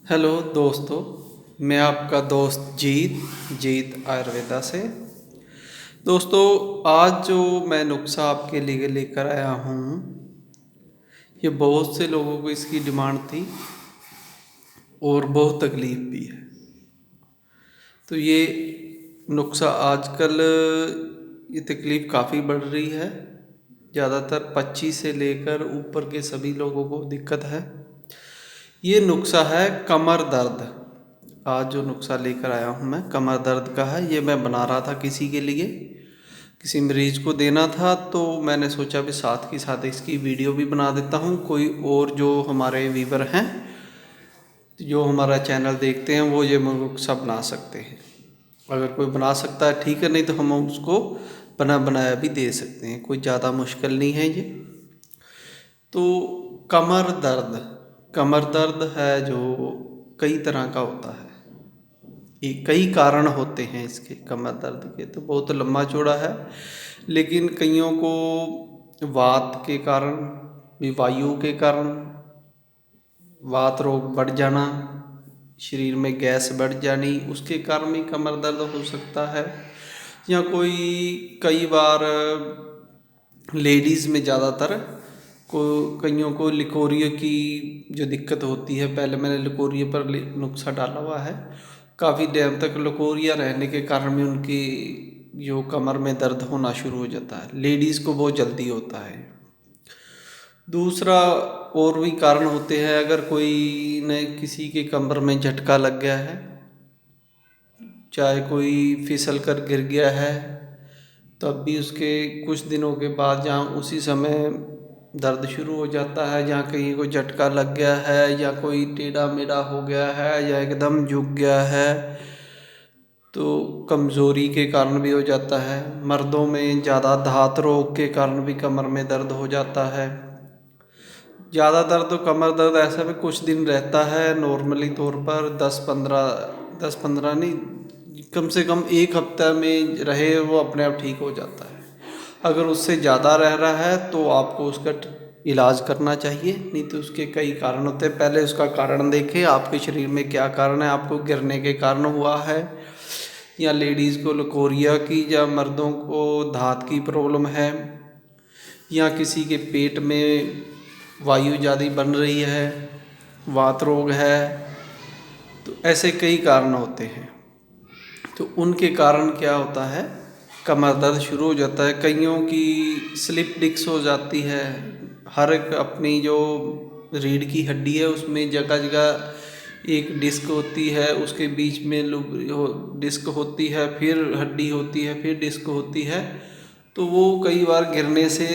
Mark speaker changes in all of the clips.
Speaker 1: Hello दोस्तों, मैं आपका दोस्त जीत आयुर्वेदा से। दोस्तों, आज जो मैं नुस्खा आपके लिए लेकर आया हूँ, ये बहुत से लोगों को इसकी डिमांड थी और बहुत तकलीफ भी है। तो ये नुस्खा आजकल ये तकलीफ़ काफ़ी बढ़ रही है। ज़्यादातर 25 से लेकर ऊपर के सभी लोगों को दिक्कत है। ये नुस्खा है कमर दर्द। आज जो नुस्खा लेकर आया हूँ मैं कमर दर्द का है। ये मैं बना रहा था किसी के लिए, किसी मरीज को देना था, तो मैंने सोचा भी साथ के साथ इसकी वीडियो भी बना देता हूँ। कोई और जो हमारे व्यूवर हैं, जो हमारा चैनल देखते हैं, वो ये नुस्खा बना सकते हैं। अगर कोई बना सकता है ठीक है, नहीं तो हम उसको बना बनाया भी दे सकते हैं। कोई ज़्यादा मुश्किल नहीं है ये। तो कमर दर्द है जो कई तरह का होता है। ये कई कारण होते हैं इसके कमर दर्द के, तो बहुत लंबा चौड़ा है। लेकिन कईयों को वात के कारण भी, वायु के कारण वात रोग बढ़ जाना, शरीर में गैस बढ़ जानी, उसके कारण भी कमर दर्द हो सकता है। या कोई कई बार लेडीज़ में ज़्यादातर को कईयों को लिकोरिया की जो दिक्कत होती है, पहले मैंने लिकोरिया पर नुस्खा डाला हुआ है। काफ़ी टाइम तक लिकोरिया रहने के कारण भी उनकी जो कमर में दर्द होना शुरू हो जाता है। लेडीज़ को बहुत जल्दी होता है। दूसरा और भी कारण होते हैं, अगर कोई ने किसी के कमर में झटका लग गया है, चाहे कोई फिसल कर गिर गया है, तब भी उसके कुछ दिनों के बाद जहाँ उसी समय दर्द शुरू हो जाता है। जहाँ कहीं कोई झटका लग गया है, या कोई टेढ़ा मेढ़ा हो गया है, या एकदम झुक गया है, तो कमज़ोरी के कारण भी हो जाता है। मर्दों में ज़्यादा धात रोग के कारण भी कमर में दर्द हो जाता है। ज़्यादातर तो कमर दर्द ऐसा भी कुछ दिन रहता है, नॉर्मली तौर पर 10-15 नहीं, कम से कम एक हफ्ता में रहे वो अपने आप ठीक हो जाता है। अगर उससे ज़्यादा रह रहा है तो आपको उसका इलाज करना चाहिए, नहीं तो उसके कई कारण होते हैं। पहले उसका कारण देखें, आपके शरीर में क्या कारण है। आपको गिरने के कारण हुआ है, या लेडीज़ को लकोरिया की, या मर्दों को धात की प्रॉब्लम है, या किसी के पेट में वायु ज़्यादा बन रही है, वात रोग है। तो ऐसे कई कारण होते हैं। तो उनके कारण क्या होता है, कमर दर्द शुरू हो जाता है। कईयों की स्लिप डिस्क हो जाती है। हर एक अपनी जो रीढ़ की हड्डी है उसमें जगह जगह एक डिस्क होती है, उसके बीच में डिस्क होती है, फिर हड्डी होती है, फिर डिस्क होती है। तो वो कई बार गिरने से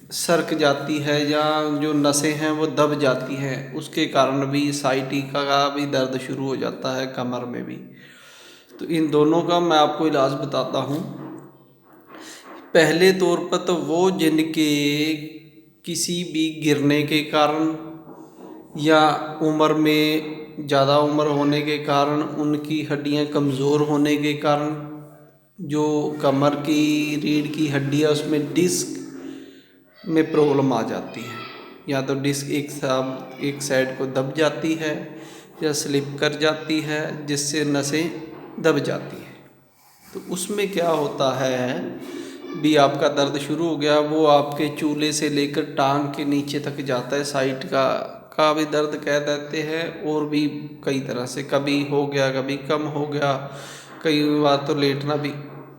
Speaker 1: सरक जाती है, या जो नसें हैं वो दब जाती हैं। उसके कारण भी साइटिका का भी दर्द शुरू हो जाता है कमर में भी। तो इन दोनों का मैं आपको इलाज बताता हूँ। पहले तौर पर तो वो जिनके किसी भी गिरने के कारण, या उम्र में ज़्यादा उम्र होने के कारण, उनकी हड्डियाँ कमज़ोर होने के कारण, जो कमर की रीढ़ की हड्डी है उसमें डिस्क में प्रॉब्लम आ जाती है। या तो डिस्क एक साइड को दब जाती है, या स्लिप कर जाती है, जिससे नसें दब जाती हैं। तो उसमें क्या होता है, भी आपका दर्द शुरू हो गया, वो आपके चूल्हे से लेकर टांग के नीचे तक जाता है। साइड का भी दर्द कह देते हैं, और भी कई तरह से, कभी हो गया कभी कम हो गया, कई बार तो लेटना भी।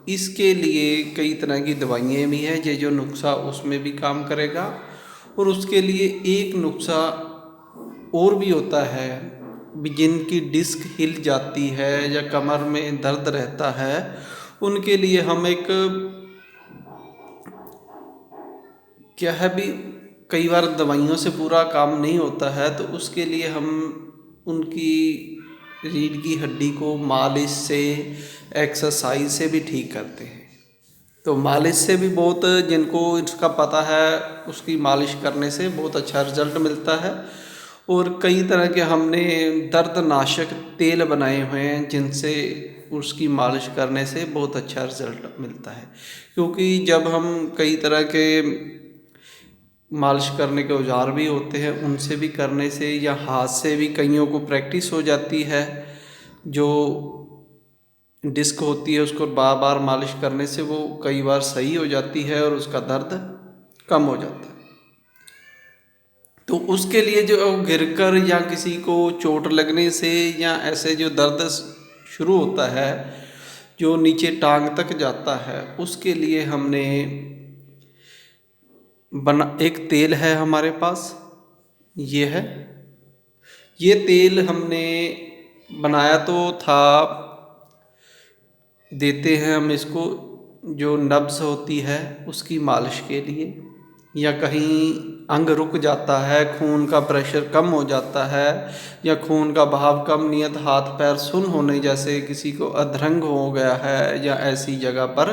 Speaker 1: इसके लिए कई तरह की दवाइयाँ भी हैं, जो नुस्खा उसमें भी काम करेगा। और उसके लिए एक नुस्खा और भी होता है, जिनकी डिस्क हिल जाती है या कमर में दर्द रहता है, उनके लिए हम एक, क्या है भी, कई बार दवाइयों से पूरा काम नहीं होता है, तो उसके लिए हम उनकी रीढ़ की हड्डी को मालिश से, एक्सरसाइज से भी ठीक करते हैं। तो मालिश से भी बहुत, जिनको इसका पता है, उसकी मालिश करने से बहुत अच्छा रिजल्ट मिलता है। और कई तरह के हमने दर्दनाशक तेल बनाए हुए हैं, जिनसे उसकी मालिश करने से बहुत अच्छा रिजल्ट मिलता है। क्योंकि जब हम कई तरह के मालिश करने के औजार भी होते हैं, उनसे भी करने से या हाथ से भी कईयों को प्रैक्टिस हो जाती है। जो डिस्क होती है उसको बार बार मालिश करने से वो कई बार सही हो जाती है और उसका दर्द कम हो जाता है। तो उसके लिए जो गिरकर या किसी को चोट लगने से या ऐसे जो दर्द शुरू होता है जो नीचे टांग तक जाता है, उसके लिए हमने एक तेल है हमारे पास, ये है। ये तेल हमने बनाया तो था, देते हैं हम इसको जो नब्ज़ होती है उसकी मालिश के लिए, या कहीं अंग रुक जाता है, खून का प्रेशर कम हो जाता है या खून का बहाव कम, नियत हाथ पैर सुन्न होने जैसे किसी को अधरंग हो गया है या ऐसी जगह पर,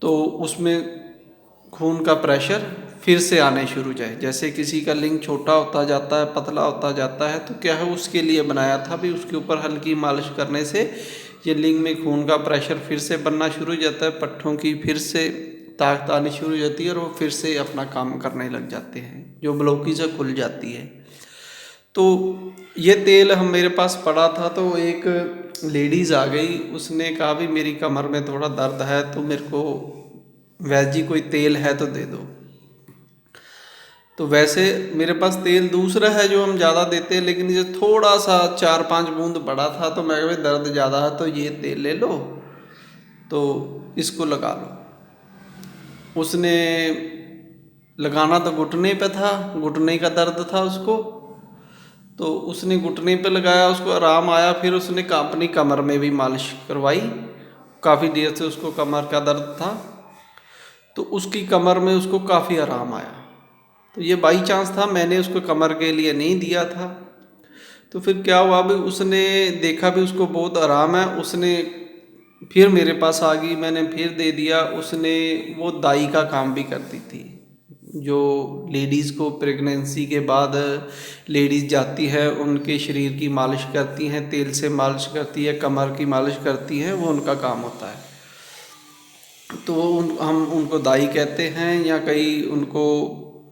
Speaker 1: तो उसमें खून का प्रेशर फिर से आने शुरू जाए, जैसे किसी का लिंग छोटा होता जाता है, पतला होता जाता है, तो क्या है उसके लिए बनाया था भी। उसके ऊपर हल्की मालिश करने से ये लिंग में खून का प्रेशर फिर से बनना शुरू हो जाता है, पट्ठों की फिर से ताकत आनी शुरू हो जाती है और वो फिर से अपना काम करने लग जाते हैं, जो ब्लॉकेज से खुल जाती है। तो ये तेल हम मेरे पास पड़ा था, तो एक लेडीज़ आ गई, उसने कहा भी मेरी कमर में थोड़ा दर्द है तो मेरे को वैद्य जी कोई तेल है तो दे दो। तो वैसे मेरे पास तेल दूसरा है जो हम ज़्यादा देते हैं, लेकिन ये थोड़ा सा 4-5 बूंद बड़ा था, तो मैं भाई दर्द ज़्यादा है तो ये तेल ले लो, तो इसको लगा लो। उसने लगाना तो घुटने पे था, घुटने का दर्द था उसको, तो उसने घुटने पे लगाया, उसको आराम आया। फिर उसने अपनी कमर में भी मालिश करवाई, काफ़ी देर से उसको कमर का दर्द था, तो उसकी कमर में उसको काफ़ी आराम आया। तो ये बाई चांस था, मैंने उसको कमर के लिए नहीं दिया था। तो फिर क्या हुआ भी, उसने देखा भी उसको बहुत आराम है, उसने फिर मेरे पास आ गई, मैंने फिर दे दिया। उसने वो दाई का काम भी करती थी, जो लेडीज़ को प्रेगनेंसी के बाद लेडीज़ जाती है उनके शरीर की मालिश करती हैं, तेल से मालिश करती है, कमर की मालिश करती हैं, वो उनका काम होता है। तो हम उनको दाई कहते हैं, या कई उनको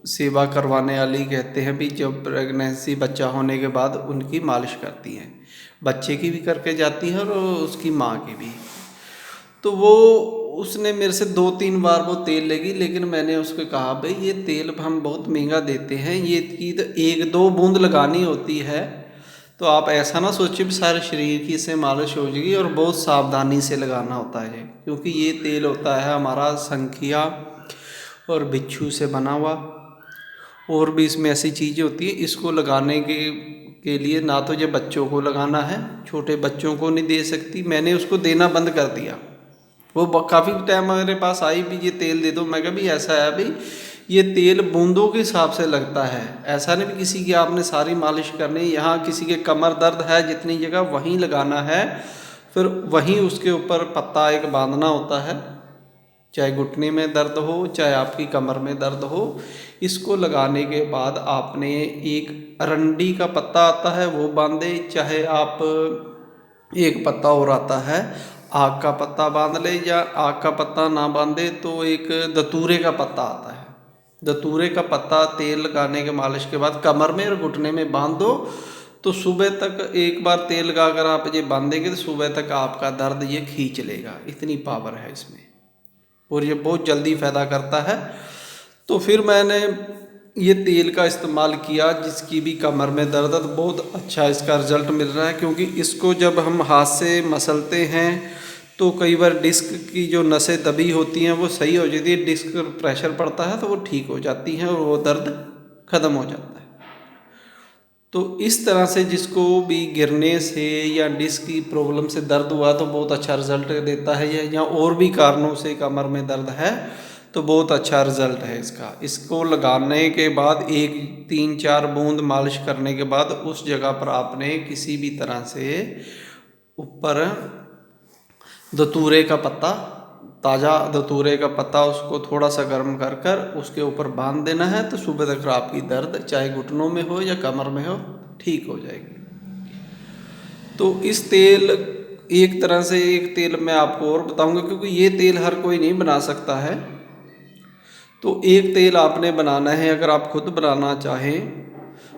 Speaker 1: सेवा करवाने वाली कहते हैं भी, जब प्रेगनेंसी बच्चा होने के बाद उनकी मालिश करती हैं, बच्चे की भी करके जाती है और उसकी माँ की भी। तो वो उसने मेरे से 2-3 बार वो तेल लेगी, लेकिन मैंने उसको कहा भाई ये तेल हम बहुत महंगा देते हैं, ये की तो 1-2 बूंद लगानी होती है, तो आप ऐसा ना सोचिए भी सारे शरीर की इससे मालिश हो जाएगी, और बहुत सावधानी से लगाना होता है, क्योंकि ये तेल होता है हमारा संखिया और बिच्छू से बना हुआ, और भी इसमें ऐसी चीज़ें होती है। इसको लगाने के लिए ना तो ये बच्चों को लगाना है, छोटे बच्चों को नहीं दे सकती, मैंने उसको देना बंद कर दिया। वो काफ़ी टाइम मेरे पास आई भी, ये तेल दे दो, मैं कहा भी ऐसा है भाई ये तेल बूंदों के हिसाब से लगता है, ऐसा नहीं भी किसी की आपने सारी मालिश करनी, यहाँ किसी के कमर दर्द है जितनी जगह वहीं लगाना है, फिर वहीं उसके ऊपर पत्ता एक बांधना होता है, चाहे घुटने में दर्द हो चाहे आपकी कमर में दर्द हो। इसको लगाने के बाद आपने एक अरंडी का पत्ता आता है वो बांधे, चाहे आप एक पत्ता और आता है आग का पत्ता बांध ले, या आग का पत्ता ना बांधे तो एक दतूरे का पत्ता आता है, दतूरे का पत्ता तेल लगाने के मालिश के बाद कमर में और घुटने में बांध दो, तो सुबह तक एक बार तेल लगा कर आप ये बांधेंगे तो सुबह तक आपका दर्द ये खींच लेगा, इतनी पावर है इसमें, और ये बहुत जल्दी फ़ायदा करता है। तो फिर मैंने ये तेल का इस्तेमाल किया, जिसकी भी कमर में दर्द है तो बहुत अच्छा इसका रिज़ल्ट मिल रहा है, क्योंकि इसको जब हम हाथ से मसलते हैं तो कई बार डिस्क की जो नसें दबी होती हैं वो सही हो जाती है, डिस्क पर प्रेशर पड़ता है तो वो ठीक हो जाती हैं और वो दर्द ख़त्म हो जाता है। तो इस तरह से जिसको भी गिरने से या डिस्क की प्रॉब्लम से दर्द हुआ तो बहुत अच्छा रिज़ल्ट देता है, या और भी कारणों से कमर में दर्द है तो बहुत अच्छा रिज़ल्ट है इसका। इसको लगाने के बाद 3-4 बूंद मालिश करने के बाद उस जगह पर आपने किसी भी तरह से ऊपर दतूरे का पत्ता, ताज़ा दतूरे का पत्ता, उसको थोड़ा सा गर्म कर कर उसके ऊपर बांध देना है, तो सुबह तक आपकी दर्द चाहे घुटनों में हो या कमर में हो ठीक हो जाएगी। तो इस तेल एक तरह से, एक तेल मैं आपको और बताऊंगा, क्योंकि ये तेल हर कोई नहीं बना सकता है, तो एक तेल आपने बनाना है, अगर आप खुद बनाना चाहें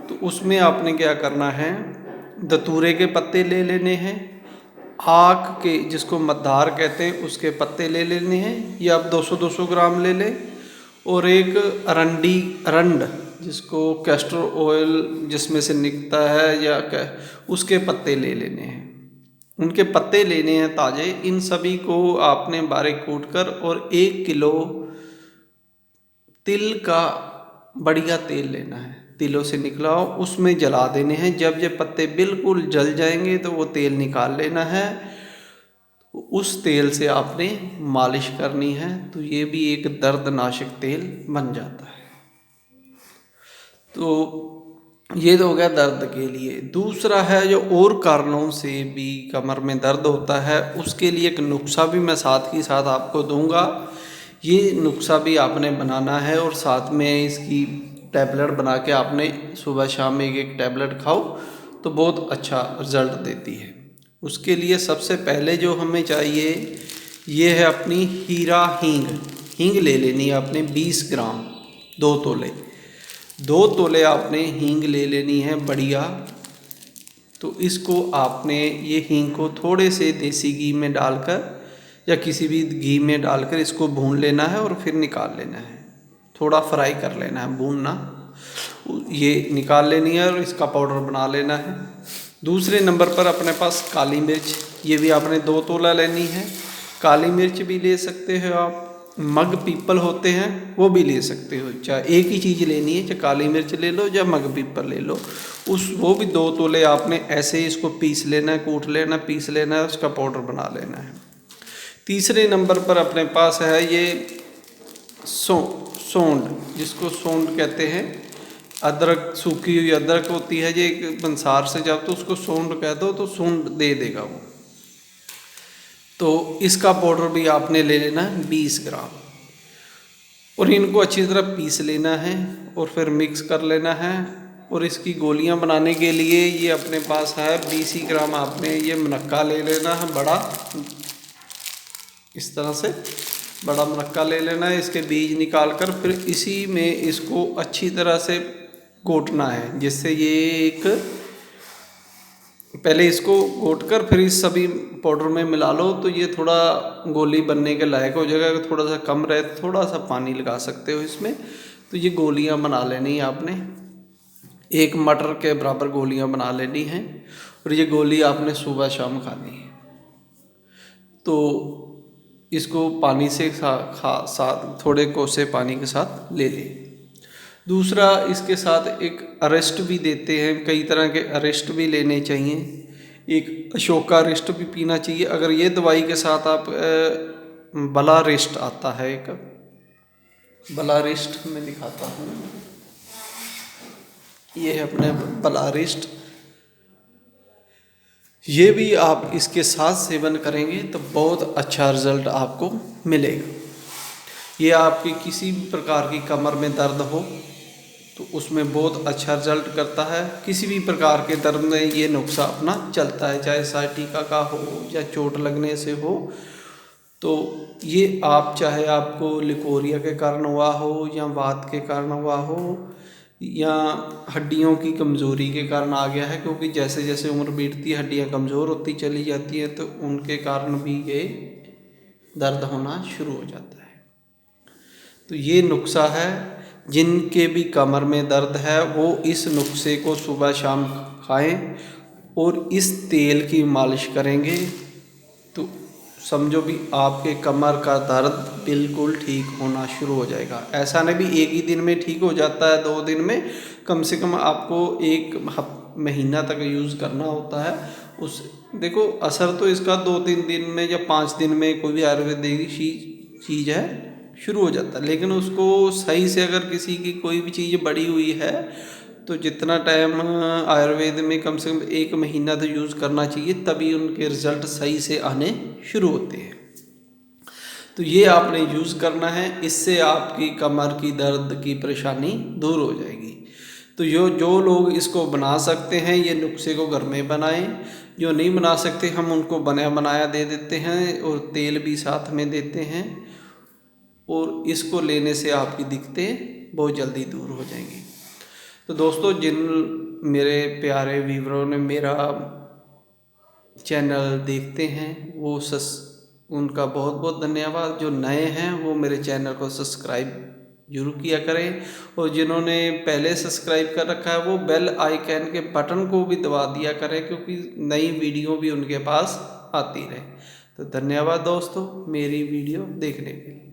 Speaker 1: तो उसमें आपने क्या करना है, धतूरे के पत्ते ले लेने हैं, आक के जिसको मद्दार कहते हैं उसके पत्ते ले लेने हैं, ये आप 200-200 ग्राम ले लें। और एक अरंड जिसको कैस्टर ऑयल जिसमें से निकलता है या उसके पत्ते ले लेने हैं, उनके पत्ते लेने हैं ताज़े। इन सभी को आपने बारीक कूट कर और 1 किलो तिल का बढ़िया तेल लेना है, तिलों से निकला हो, उसमें जला देने हैं। जब ये पत्ते बिल्कुल जल जाएंगे तो वो तेल निकाल लेना है, उस तेल से आपने मालिश करनी है, तो ये भी एक दर्दनाशक तेल बन जाता है। तो ये तो हो गया दर्द के लिए। दूसरा है जो और कारणों से भी कमर में दर्द होता है, उसके लिए एक नुस्खा भी मैं साथ ही साथ आपको दूंगा। ये नुस्खा भी आपने बनाना है और साथ में इसकी टैबलेट बना के आपने सुबह शाम में एक टैबलेट खाओ तो बहुत अच्छा रिजल्ट देती है। उसके लिए सबसे पहले जो हमें चाहिए ये है अपनी हीरा हींग ले लेनी है आपने 20 ग्राम, 2 तोले आपने हींग ले लेनी है बढ़िया। तो इसको आपने ये हींग को थोड़े से देसी घी में डालकर या किसी भी घी में डालकर इसको भून लेना है और फिर निकाल लेना है, थोड़ा फ्राई कर लेना है, भूनना, ये निकाल लेनी है और इसका पाउडर बना लेना है। दूसरे नंबर पर अपने पास काली मिर्च, ये भी आपने 2 तोला लेनी है। काली मिर्च भी ले सकते हो आप, मग पीपल होते हैं वो भी ले सकते हो, चाहे एक ही चीज़ लेनी है, चाहे काली मिर्च ले लो या मग पीपल ले लो, वो भी 2 तोले आपने ऐसे ही इसको पीस लेना है, कूट लेना, पीस लेना है, उसका पाउडर बना लेना है। तीसरे नंबर पर अपने पास है ये सौंठ, जिसको सौंठ कहते हैं, अदरक, सूखी हुई अदरक होती है, ये एक बंसार से जब तो उसको सौंठ कह दो तो सौंठ दे देगा वो। तो इसका पाउडर भी आपने ले लेना है 20 ग्राम और इनको अच्छी तरह पीस लेना है और फिर मिक्स कर लेना है। और इसकी गोलियां बनाने के लिए ये अपने पास है 20 ग्राम आपने ये मुनक्का ले लेना है बड़ा, इस तरह से बड़ा मुनक्का ले लेना है, इसके बीज निकाल कर फिर इसी में इसको अच्छी तरह से घोटना है, जिससे ये एक पहले इसको घोट कर फिर इस सभी पाउडर में मिला लो तो ये थोड़ा गोली बनने के लायक हो जाएगा। अगर थोड़ा सा कम रहे तो थोड़ा सा पानी लगा सकते हो इसमें। तो ये गोलियां बना लेनी है आपने, 1 मटर के बराबर गोलियां बना लेनी है और ये गोली आपने सुबह शाम खानी है। तो इसको पानी से साथ थोड़े कोसे पानी के साथ ले लें। दूसरा इसके साथ एक अरेस्ट भी देते हैं, कई तरह के अरेस्ट भी लेने चाहिए, एक अशोका अरेस्ट भी पीना चाहिए। अगर ये दवाई के साथ आप बला रेस्ट आता है, एक बला रेस्ट मैं दिखाता हूँ, ये है अपने बला रेस्ट, ये भी आप इसके साथ सेवन करेंगे तो बहुत अच्छा रिजल्ट आपको मिलेगा। ये आपकी किसी भी प्रकार की कमर में दर्द हो तो उसमें बहुत अच्छा रिजल्ट करता है। किसी भी प्रकार के दर्द में ये नुस्खा अपना चलता है, चाहे साइटिका का हो या चोट लगने से हो। तो ये आप चाहे आपको लिकोरिया के कारण हुआ हो या वात के कारण हुआ हो या हड्डियों की कमज़ोरी के कारण आ गया है, क्योंकि जैसे जैसे उम्र बीतती है हड्डियाँ कमज़ोर होती चली जाती हैं, तो उनके कारण भी ये दर्द होना शुरू हो जाता है। तो ये नुस्खा है, जिनके भी कमर में दर्द है वो इस नुस्खे को सुबह शाम खाएं और इस तेल की मालिश करेंगे तो समझो भी आपके कमर का दर्द बिल्कुल ठीक होना शुरू हो जाएगा। ऐसा नहीं भी एक ही दिन में ठीक हो जाता है, 2 दिन में, कम से कम आपको 1 महीना तक यूज़ करना होता है। उस देखो असर तो इसका 2-3 दिन में या 5 दिन में कोई भी आयुर्वेदिक चीज़ है शुरू हो जाता है, लेकिन उसको सही से अगर किसी की कोई भी चीज़ बढ़ी हुई है तो जितना टाइम आयुर्वेद में कम से कम 1 महीना तो यूज़ करना चाहिए, तभी उनके रिज़ल्ट सही से आने शुरू होते हैं। तो ये आपने यूज़ करना है, इससे आपकी कमर की दर्द की परेशानी दूर हो जाएगी। तो जो लोग इसको बना सकते हैं ये नुस्खे को घर में बनाएं, जो नहीं बना सकते हम उनको बना बनाया दे देते हैं और तेल भी साथ में देते हैं। और इसको लेने से आपकी दिक्कतें बहुत जल्दी दूर हो जाएंगी। तो दोस्तों, जिन मेरे प्यारे व्यूअरों ने मेरा चैनल देखते हैं वो उनका बहुत बहुत धन्यवाद। जो नए हैं वो मेरे चैनल को सब्सक्राइब जरूर किया करें, और जिन्होंने पहले सब्सक्राइब कर रखा है वो बेल आइकन के बटन को भी दबा दिया करें, क्योंकि नई वीडियो भी उनके पास आती रहे। तो धन्यवाद दोस्तों मेरी वीडियो देखने के लिए।